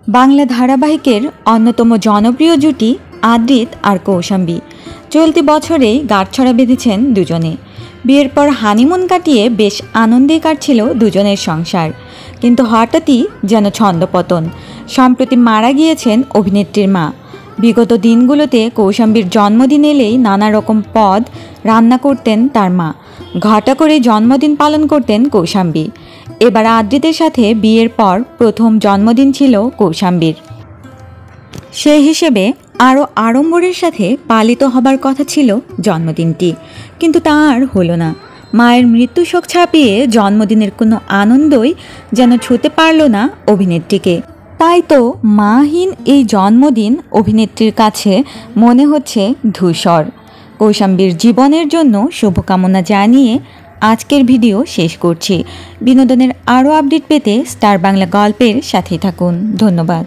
বাংলা ধারাবাহিকের অন্যতম জনপ্রিয় জুটি আদ্রিত আর কৌশাম্বী। চলতি বছরেই গাঁটছড়া বেঁধেছেন দুজনে। বিয়ের পর হানিমুন কাটিয়ে বেশ আনন্দেই কাটছিল দুজনের সংসার, কিন্তু হঠাৎই যেন ছন্দপতন। সম্প্রতি মারা গিয়েছেন অভিনেত্রীর মা। বিগত দিনগুলোতে কৌশাম্বীর জন্মদিন এলেই নানা রকম পদ রান্না করতেন তার মা। ঘটা করে জন্মদিন পালন করতেন কৌশাম্বী। এবার আদ্রিতের সাথে বিয়ের পর প্রথম জন্মদিন ছিল কৌশাম্বীর। সেই হিসেবে আরও আড়ম্বরের সাথে পালিত হবার কথা ছিল জন্মদিনটি, কিন্তু তা আর হলো না। মায়ের মৃত্যু শোক ছাপিয়ে জন্মদিনের কোনো আনন্দই যেন ছুঁতে পারল না অভিনেত্রীকে। তাই তো মাহীন এই জন্মদিন অভিনেত্রীর কাছে মনে হচ্ছে ধূসর। কৌশাম্বীর জীবনের জন্য শুভকামনা জানিয়ে আজকের ভিডিও শেষ করছি। বিনোদনের আরও আপডেট পেতে স্টার বাংলা গল্পের সাথেই থাকুন। ধন্যবাদ।